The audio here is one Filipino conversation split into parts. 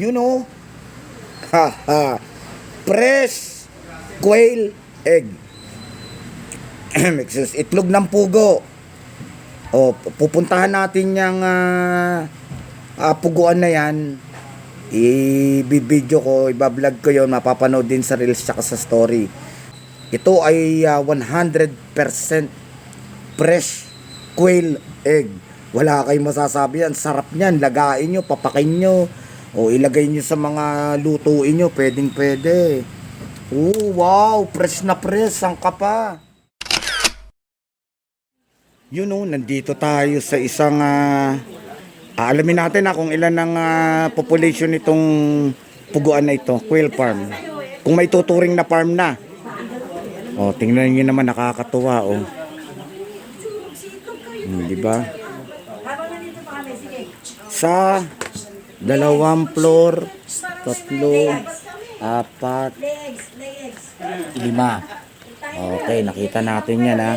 You know? Haha. Fresh quail egg. Itlog ng pugo. O, pupuntahan natin yung puguan na yan. I-video ko, i-vlog ko yon, mapapanood din sa reels tsaka sa story. Ito ay 100% fresh quail egg. Wala kayong masasabi yan. Sarap niyan. Lagain nyo, papakin nyo. O ilagay nyo sa mga lutuin nyo. Pwedeng pwede. Oh, wow. Fresh na fresh. Ang kapa. You know, nandito tayo sa isang alamin natin kung ilan ang population nitong puguan na ito, quail farm. Kung may tuturing na farm na. O, tingnan niyo naman, nakakatuwa, oh. Di ba? Sa 2 floor, 3, 4, 5. Okay, nakita natin yan, ha.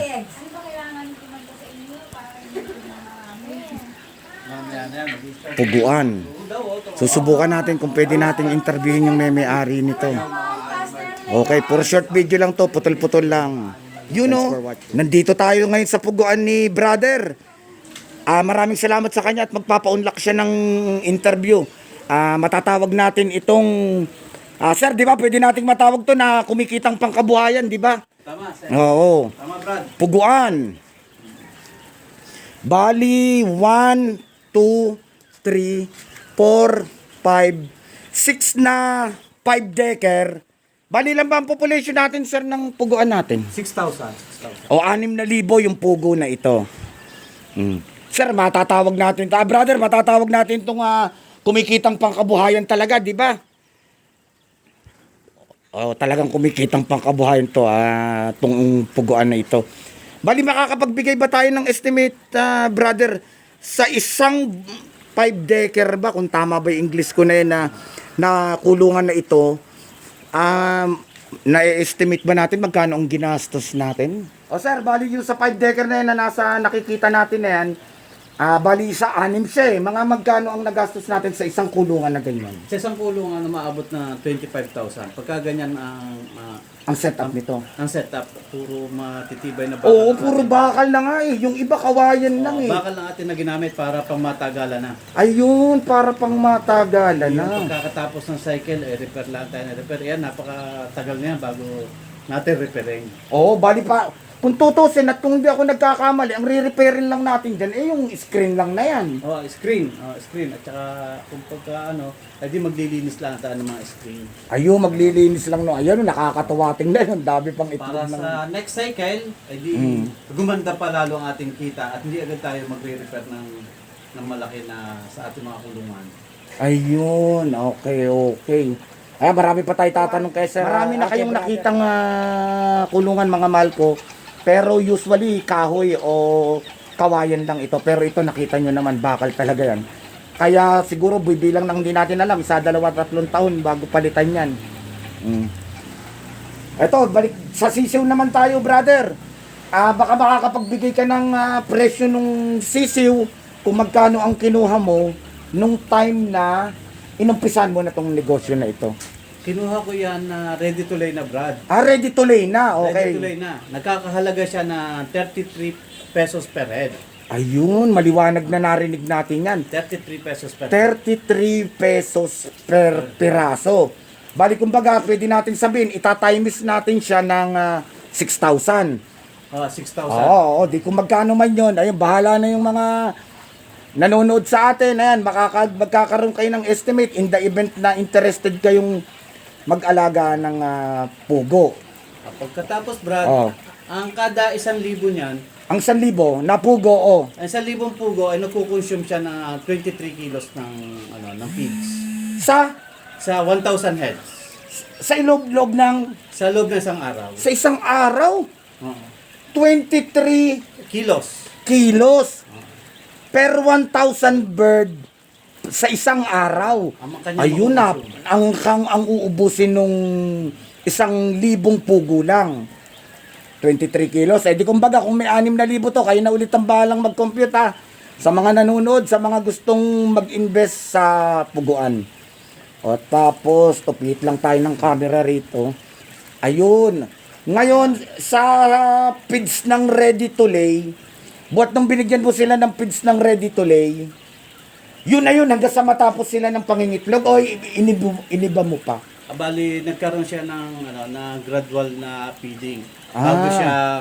Puguan. Susubukan natin kung pwede natin interviewin yung may-ari nito. Okay, for short video lang to, putol-putol lang. You know, nandito tayo ngayon sa puguan ni brother. Maraming salamat sa kanya at magpapa-unlock siya ng interview. Matatawag natin itong sir, di ba pwede nating matawag to na kumikitang pangkabuhayan, di ba? Tama, sir. Oo. Tama, Brad. Puguan. Bali, 1, 2, 3, 4, 5, 6 na 5-decker. Bali lang ba ang population natin, sir, ng puguan natin? 6,000. O 6,000 yung pugo na ito. Sir, matatawag natin. Brother, matatawag natin itong kumikitang pangkabuhayan talaga, di ba? O, talagang kumikitang pangkabuhayan to, itong puguan na ito. Bali, makakapagbigay ba tayo ng estimate, brother, sa isang 5-decker ba, kung tama ba yung English ko na yun, na kulungan na ito, na-estimate ba natin magkano ang ginastos natin? O sir, bali yung sa 5-decker na yan na nasa nakikita natin na yan, bali sa 6 siya eh. Mga magkano ang nagastos natin sa isang kulungan na ganyan? Sa isang kulungan maabot na 25,000. Pagka ganyan Ang setup nito. ang setup, puro matitibay na bakal. Oo, puro bakal na nga eh. Yung iba kawayan lang eh. Bakal lang atin na ginamit para pang matagalan na. Ayun, para pang matagalan Yung na. pagkakatapos ng cycle, repair lang tayo na repair. Yan, napakatagal na yan bago natin repairing. Oo, bali pa. Kung tutusin at kung hindi ako nagkakamali, ang re-repairin lang natin dyan, yung screen lang na yan. Screen. At saka kung pagka di maglilinis lang tayo ng mga screen. Ayun, maglilinis lang no. Ayun, nakakatuwa tingnan yun. Dami pang itlog Para ng... sa next cycle, gumanda pa lalo ang ating kita at hindi agad tayo magre-repair ng malaki na sa ating mga kulungan. Ayun, okay. Marami pa tayo tatanong kay sir. Marami na kayong nakitang kulungan mga mahal ko. Pero usually kahoy o kawayan lang ito. Pero ito nakita nyo naman, bakal talaga yan. Kaya siguro bibilang nang hindi natin alam, 1, 2, 3 taon bago palitan yan. Ito, balik sa sisiw naman tayo, brother. Baka makakapagbigay ka ng presyo nung sisiw kung magkano ang kinuha mo nung time na inumpisan mo na tong negosyo na ito. Kinuha ko yan na ready to lay na, Brad. Ready to lay na, okay. Ready to lay na. Nagkakahalaga siya na 33 pesos per head. Ayun, maliwanag na narinig natin yan. 33 pesos per head. 33 pesos per piraso. Bali, kumbaga, pwede natin sabihin, itatimes natin siya ng 6,000. 6,000. Oo, di kung magkano man yun. Ayun, bahala na yung mga nanonood sa atin. Ayan, magkakaroon kayo ng estimate in the event na interested kayong mag-alaga ng pugo. Pagkatapos, Brad, ang kada 1,000 niyan, ang 1,000 na pugo, ang 1,000 pugo ay nagko-consume siya ng 23 kilos ng pigs. sa 1,000 heads. sa loob ng Sa loob ng isang araw. sa isang araw, 23 kilos per 1,000 bird sa isang araw. Ayun na, ang uubusin nung 1,000 pugo lang. 23 kilos. Di kumbaga kung may 6,000 to, kayo na ulit ang bahalang mag-compute Sa mga nanonood, sa mga gustong mag-invest sa puguan. O tapos, tupit lang tayo ng camera rito. Ayun. Ngayon, sa feeds ng ready to lay, buat nung binigyan mo sila ng feeds ng ready to lay, yun na yun, hanggang sa matapos sila ng pangingitlog, o iniba mo pa? Bali, nagkaroon siya ng na gradual na feeding. Bago siya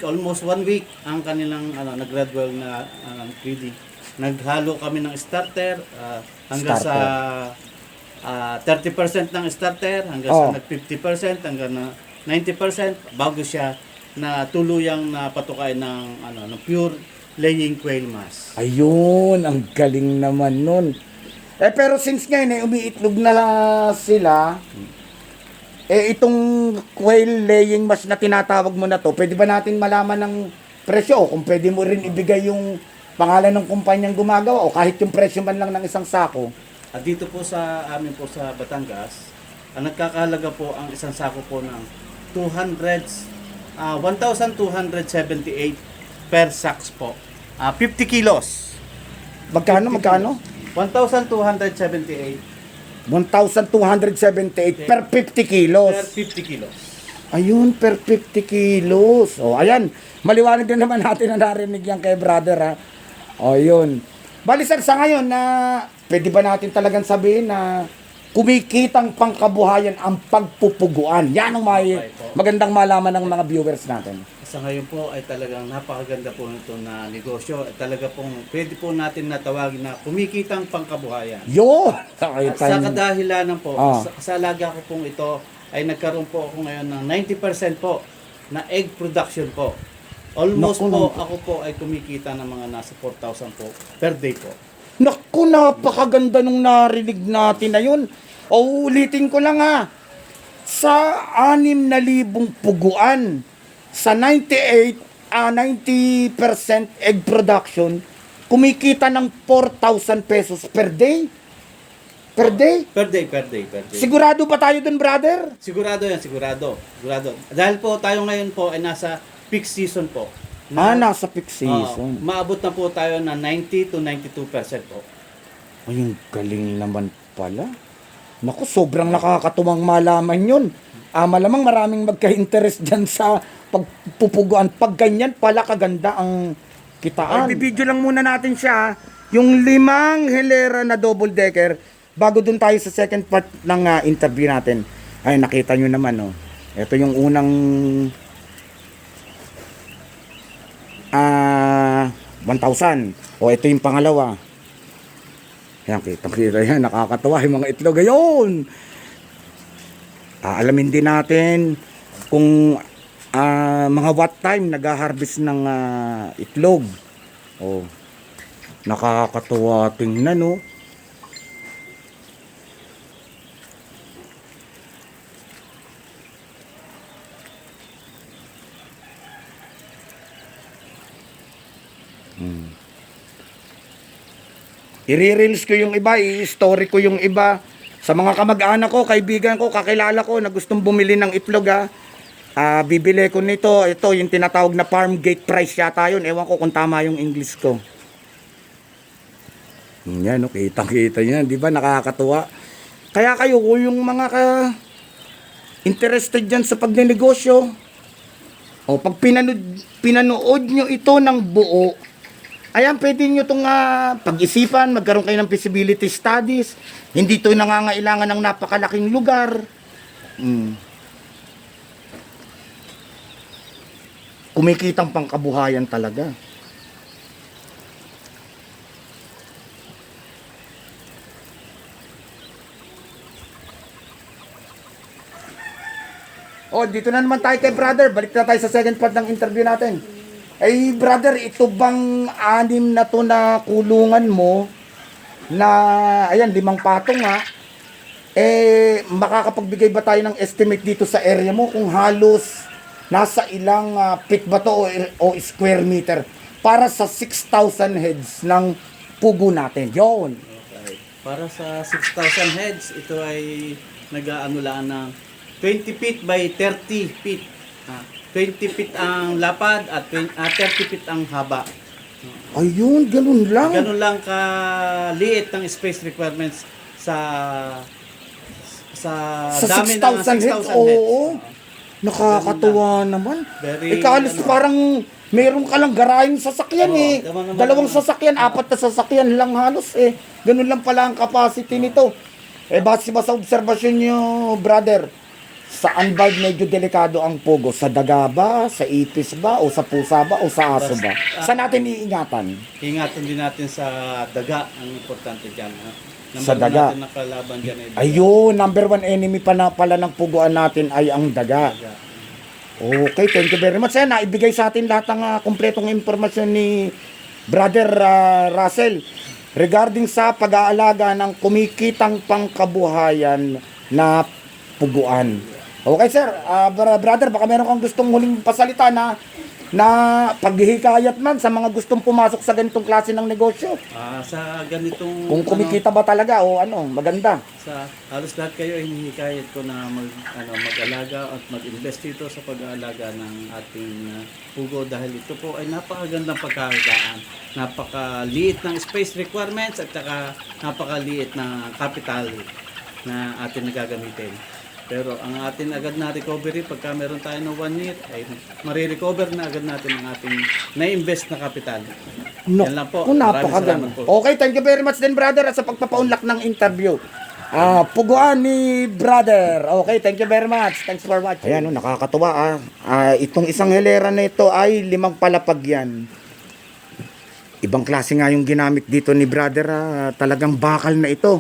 almost one week ang kanilang nag-gradual na feeding. Naghalo kami ng starter hanggang sa 30% ng starter, hanggang sa 50%, hanggang na 90% bago siya na tuluyang napatukay ng pure laying quail mass. Ayun, ang galing naman nun. Pero since ngayon umiitlog na sila, itong quail laying mass na tinatawag mo na to, pwede ba natin malaman ng presyo? O kung pwede mo rin ibigay yung pangalan ng kumpanyang gumagawa o kahit yung presyo man lang ng isang sako. At dito po sa amin po sa Batangas, ang nagkakahalaga po ang isang sako po ng 1,278 per sacks po. 50 kilos. Magkano? 1,278 1,278 per 50 kilos. per 50 kilos. Ayun, per 50 kilos. O, ayan. Maliwanag din naman natin na narinig yan kay brother, ha. O, yun. Bali, sir, sa ngayon na pwede ba natin talagang sabihin na kumikitang pangkabuhayan ang pagpupuguan? Yan ang magandang malaman ng mga viewers natin. Sa ngayon po ay talagang napakaganda po nito na negosyo. Talaga pong pwede po natin natawagin na kumikitang pangkabuhayan. Yun! Sa kadahilanan po, sa alaga ko pong ito ay nagkaroon po ako ngayon ng 90% po na egg production po. Almost ako po ay kumikita ng mga nasa 4,000 po per day po. Naku, napakaganda nung narinig natin na yun. O, ulitin ko lang ha. Sa 6,000 puguan, sa 90% egg production, kumikita ng 4,000 pesos per day. Per day? Per day. Sigurado ba tayo dun, brother? Sigurado yan, sigurado. Dahil po tayo ngayon po ay nasa peak season po. Nasa peak season. Maabot na po tayo na 90 to 92% po. Ay, yung galing naman pala. Naku, sobrang nakakatuwang malaman yun. Malamang maraming magka-interest dyan sa pagpupuguan. Pag ganyan pala kaganda ang kitaan. Bibidyo lang muna natin siya. Yung 5 hilera na double decker. Bago dun tayo sa second part ng interview natin. Ay, nakita nyo naman, oh. Ito yung unang 1,000. O, ito yung pangalawa. Yan, kita yan. Nakakatawa yung mga itlog. Ayun! Alamin din natin kung mga what time nag-harvest ng itlog. O, nakakatawa tingnan, no? I-reels ko yung iba, i-story ko yung iba. Sa mga kamag-anak ko, kaibigan ko, kakilala ko na gustong bumili ng itlog, bibili ko nito. Ito, yung tinatawag na farm gate price yata yun. Ewan ko kung tama yung English ko. Yan, kitang-kita yan. Di ba, nakakatuwa. Kaya kayo, yung mga interested dyan sa pagnenegosyo, pag pinanood nyo ito ng buo, ayan, pwede nyo itong pag-isipan, magkaroon kayo ng feasibility studies. Hindi ito nangangailangan ng napakalaking lugar. Kumikitang pangkabuhayan talaga. Dito na naman tayo kay brother. Balik na tayo sa second part ng interview natin. Ay, brother, ito bang 6 na to na kulungan mo na, ayan, 5 patong makakapagbigay ba tayo ng estimate dito sa area mo kung halos nasa ilang feet ba to o square meter para sa 6,000 heads ng pugo natin? Yun. Okay. Para sa 6,000 heads, ito ay nag-aano lang ng 20 feet by 30 feet. 20 feet ang lapad at 30 feet ang haba. Ayun, ganun lang. Ganun lang kaliit ng space requirements Sa dami 6,000 heads, oo. Nakakatuwa naman. Very, Halos parang meron ka lang garayong sasakyan Oo, eh. naman, Dalawang sasakyan, 4 na sasakyan lang halos eh. Ganun lang pala ang capacity nito. Base ba sa obserbasyon nyo, brother? Saan ba medyo delikado ang pugo? Sa daga ba? Sa ipis ba? O sa pusa ba? O sa aso ba? Saan natin iingatan? Ingatan din natin sa daga, ang importante dyan. Sa daga. Natin nakalaban dyan ay daga. Ayun, number 1 enemy pa na pala ng puguan natin ay ang daga. Daga. Okay, thank you very much. Ayan, naibigay sa atin lahat ng kumpletong impormasyon ni Brother Russell regarding sa pag-aalaga ng kumikitang pangkabuhayan na puguan. Okay, sir. Brother, baka meron kang gustong huling pasalita na paghihikayat man sa mga gustong pumasok sa ganitong klase ng negosyo. Sa ganitong Kung kumikita ba talaga o maganda. sa halos lahat kayo ay hinihikayat ko na mag-alaga at mag-invest dito sa pag-aalaga ng ating pugo dahil ito po ay napakagandang pagkakagaan. Napakaliit ng space requirements at saka napakaliit na capital na atin nagagamitin. Pero ang atin agad na recovery, pagka meron tayo ng 1 year, ay marirecover na agad natin ang ating na-invest na capital. No, Yan lang po. kung Maraming napakaganda. salamat po. Okay, thank you very much din, brother, at sa pagpapaunlak ng interview. Puguan ni brother. Okay, thank you very much. Thanks for watching. Ayan, nakakatuwa. Itong isang hilera na ito ay 5 palapag yan. Ibang klase nga yung ginamit dito ni brother. Talagang bakal na ito.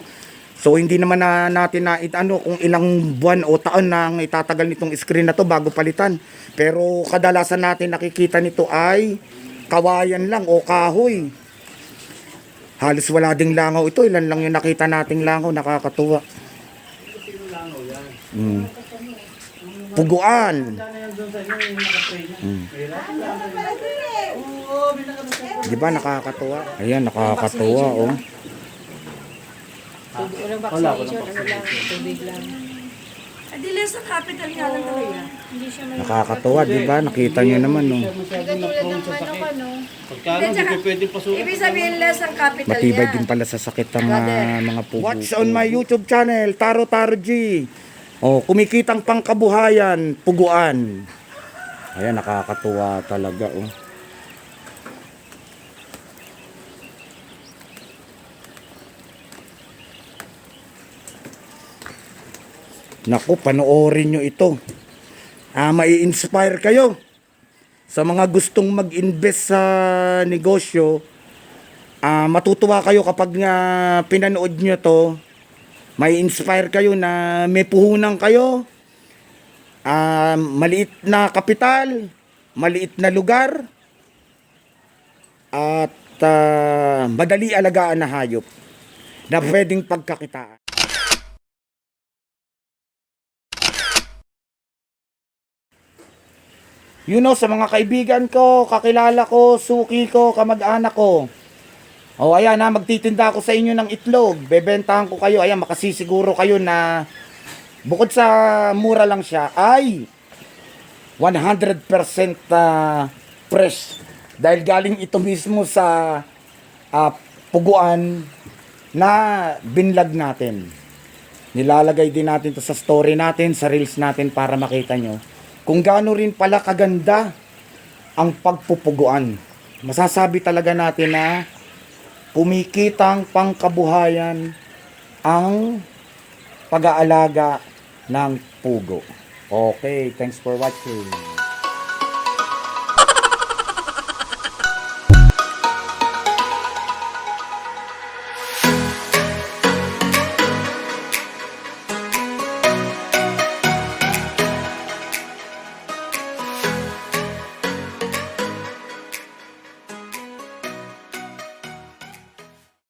So hindi naman natin kung ilang buwan o taon nang itatagal nitong screen na to bago palitan. Pero kadalasan natin nakikita nito ay kawayan lang o kahoy. Halos wala ding langaw ito. Ilan lang yung nakita nating langaw. Nakakatuwa. Puguan. Di ba nakakatuwa? Ayan, nakakatuwa oh. Walang Wala, vaccination, ano lang, tubig lang. Adila sa capital nga lang talaga. Hindi siya may... Nakakatuwa, di ba? Nakita nyo naman no. Hindi katulad ng manok, ano. Pagkano, hindi ko pwede pasukin. Ibig sabihin less ang capital Matibay niya. din pala sa sakit ng Brother. mga pugo. Watch on my YouTube channel, Taro Taro G. Kumikitang pangkabuhayan, puguan. Ayan, nakakatuwa talaga oh. Naku, panoorin nyo ito. Mai-inspire kayo sa mga gustong mag-invest sa negosyo. Matutuwa kayo kapag pinanood nyo to. May inspire kayo na may puhunan kayo. Maliit na kapital, maliit na lugar, at madali alagaan na hayop na pwedeng pagkakitaan. Sa mga kaibigan ko, kakilala ko, suki ko, kamag-anak ko. Ayan magtitinda ako sa inyo ng itlog. Bebentahan ko kayo. Ayan, makasisiguro kayo na bukod sa mura lang siya, ay 100% fresh. Dahil galing ito mismo sa puguan na binlog natin. Nilalagay din natin to sa story natin, sa reels natin para makita nyo kung gaano rin pala kaganda ang pagpupuguan. Masasabi talaga natin na kumikitang pangkabuhayan ang pag-aalaga ng pugo. Okay, thanks for watching.